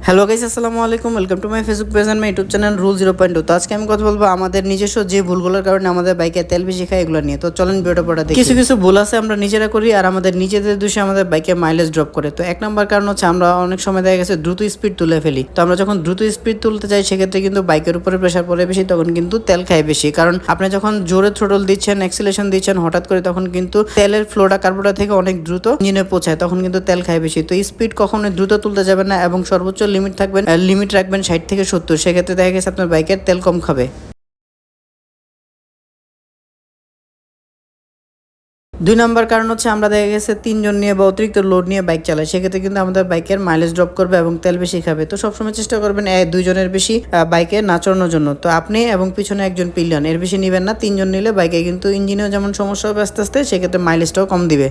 Hello guys, আসসালামু আলাইকুম। Welcome to my Facebook page and my YouTube channel rule 0.2। তো আজকে আমি কথা বলবো আমাদের নিজস্ব যে ভুলগুলোর কারণে আমাদের বাইকে তেল বেশি খায় এগুলো নিয়ে। তো চলেন ভিডিওটা পড়া দেখি। কিছু কিছু ভুল আছে আমরা নিজেরা করি আর আমাদের নিজেদের দোষে আমাদের বাইকে মাইলেজ ড্রপ করে। তো এক নম্বর কারণ হচ্ছে আমরা অনেক সময় দেখা গেছে দ্রুত স্পিড তুলে ফেলি। তো আমরা যখন দ্রুত স্পিড তুলতে যাই সেক্ষেত্রে কিন্তু বাইকের উপরে প্রেশার পড়ে বেশি, তখন কিন্তু তেল খায় বেশি। কারণ আপনি যখন জোরে থ্রোটল দিচ্ছেন, অ্যাক্সিলারেশন দিচ্ছেন হঠাৎ করে, তখন কিন্তু তেলের ফ্লোটা কার্বোরেটর থেকে অনেক দ্রুত ইঞ্জিনে পৌঁছায়, তখন কিন্তু তেল খায় বেশি। তো স্পিড কখনোই দ্রুত তুলতে যাবেন না এবং সর্বোচ্চ লিমিট রাখবেন 60 থেকে 70। সেক্ষেত্রে দেখা গেছে আপনার বাইকের তেল কম খাবে। দুই নম্বর কারণ হচ্ছে আমরা দেখা গেছে তিনজন নিয়ে বা অতিরিক্ত লোড নিয়ে বাইক চালাই, সেক্ষেত্রে কিন্তু আমাদের বাইকের মাইলেজ ড্রপ করবে এবং তেল বেশি খাবে। তো সবসময় চেষ্টা করবেন দুইজনের বেশি বাইকে না চড়ানোর জন্য। তো আপনি এবং পিছনে একজন পিলিয়ন, এর বেশি নিবেন না। তিনজন নিলে বাইকে কিন্তু ইঞ্জিনেও যেমন সমস্যা হবে আস্তে আস্তে, সেক্ষেত্রে মাইলেজটাও কম দিবে।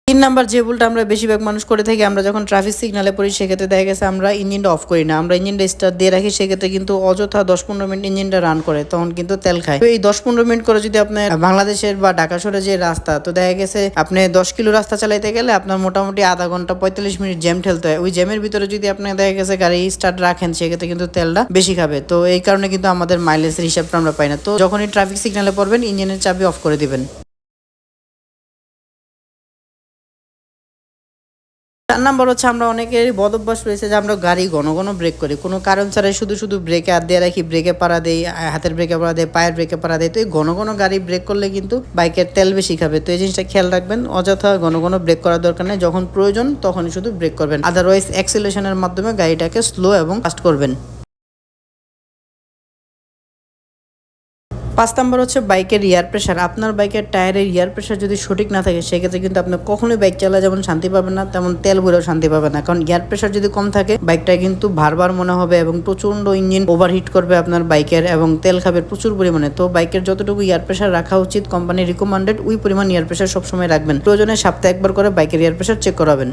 তিন নাম্বার যে ভুলটা আমরা বেশিরভাগ মানুষ করে থাকি, আমরা যখন ট্রাফিক সিগনালে পড়ি সেক্ষেত্রে দেখা গেছে আমরা ইঞ্জিনটা অফ করি না, আমরা ইঞ্জিনটা স্টার্ট দিয়ে রাখি। সেক্ষেত্রে কিন্তু অযথা 10-15 মিনিট ইঞ্জিনটা রান করে, তখন কিন্তু তেল খায়। তো এই 10-15 মিনিট করে যদি আপনার বাংলাদেশের বা ঢাকা শহরে যে রাস্তা, তো দেখা গেছে আপনি 10 কিলো রাস্তা চালাইতে গেলে আপনার মোটামুটি আধা ঘন্টা 45 মিনিট জ্যাম ঠেলতে হয়। ওই জ্যামের ভিতরে যদি আপনি দেখা গেছে গাড়ি স্টার্ট রাখেন, সেক্ষেত্রে কিন্তু তেলটা বেশি খাবে। তো এই কারণে কিন্তু আমাদের মাইলেজের হিসাবটা আমরা পাই না। তো যখনই ট্রাফিক সিগনালে পড়বেন ইঞ্জিনের চাবি অফ করে দিবেন। 4 নাম্বার হচ্ছে আমরা অনেকেরই বদ অভ্যাস রয়েছে যে আমরা গাড়ি ঘন ঘন ব্রেক করি, কোনো কারণ ছাড়াই শুধু শুধু ব্রেকে হাত দিয়ে রাখি, ব্রেকে পাড়া দেই, হাতের ব্রেকে পাড়া দেয়, পায়ের ব্রেকে পাড়া দেয়। তো এই ঘন ঘন গাড়ি ব্রেক করলে কিন্তু বাইকের তেল বেশি খাবে। তো এই জিনিসটা খেয়াল রাখবেন, অযথা ঘন ঘন ব্রেক করার দরকার নেই। যখন প্রয়োজন তখনই শুধু ব্রেক করবেন, আদারওয়াইজ অ্যাক্সিলারেশনের মাধ্যমে গাড়িটাকে স্লো এবং ফাস্ট করবেন। 5 নাম্বার হচ্ছে বাইকের এয়ার প্রেশার। আপনার বাইকের টায়ারের এয়ার প্রেশার যদি সঠিক না থাকে, সেক্ষেত্রে কিন্তু আপনি কখনোই বাইক চালায় যেমন শান্তি পাবেন না, তেমন তেল ভরেও শান্তি পাবেন না। কারণ এয়ার প্রেশার যদি কম থাকে বাইকটা কিন্তু ভারবার মনে হবে এবং প্রচন্ড ইঞ্জিন ওভারহিট করবে আপনার বাইকের এবং তেল খাবে প্রচুর পরিমাণে। তো বাইকের যতটুকু এয়ার প্রেশার রাখা উচিত, কোম্পানি রিকমেন্ডেড ওই পরিমাণ এয়ার প্রেশার সবসময় রাখবেন। প্রয়োজনে সপ্তাহে একবার করে বাইকের এয়ার প্রেশার চেক করাবেন।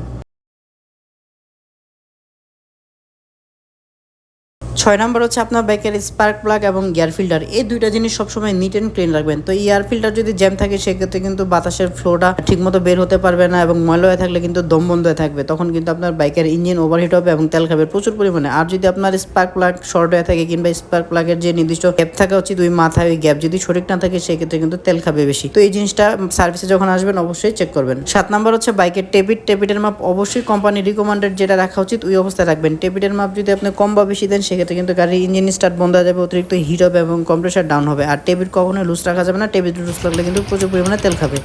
6 নাম্বার হচ্ছে আপনার বাইকের স্পার্ক প্লাগ এবং এয়ার ফিল্টার, এই দুইটা জিনিস সবসময় নিট অ্যান্ড ক্লিন রাখবেন। তো এয়ার ফিল্টার যদি জ্যাম থাকে সেক্ষেত্রে কিন্তু বাতাসের ফ্লোটা ঠিকমতো বের হতে পারবে না এবং ময়লা হয়ে থাকলে কিন্তু দম বন্ধ হয়ে থাকবে, তখন কিন্তু আপনার বাইকের ইঞ্জিন ওভারহিট হবে এবং তেল খাবে প্রচুর পরিমাণে। আর যদি আপনার স্পার্ক প্লাগ শর্ট হয়ে থাকে কিংবা স্পার্ক প্লাগের যে নির্দিষ্ট গ্যাপ থাকা উচিত ওই মাথায়, ওই গ্যাপ যদি সঠিক না থাকে সেক্ষেত্রে কিন্তু তেল খাবে বেশি। তো এই জিনিসটা সার্ভিসে যখন আসবেন অবশ্যই চেক করবেন। 7 নাম্বার হচ্ছে বাইকের টেপিটের মাপ অবশ্যই কোম্পানি রিকমেন্ডেড যেটা রাখা উচিত ওই অবস্থায় রাখবেন। টেপিটের মাপ যদি আপনি কম বা বেশি দেন সেক্ষেত্রে কিন্তু গাড়ির ইঞ্জিন স্টার্ট বন্ধ হয়ে যাবে, অতিরিক্ত হিট হবে এবং কম্প্রেসার ডাউন হবে। আর টেবিল কখনোই লুজ রাখা যাবে না, টেবিল লুজ লাগলে কিন্তু প্রচুর পরিমাণে তেল খাবে।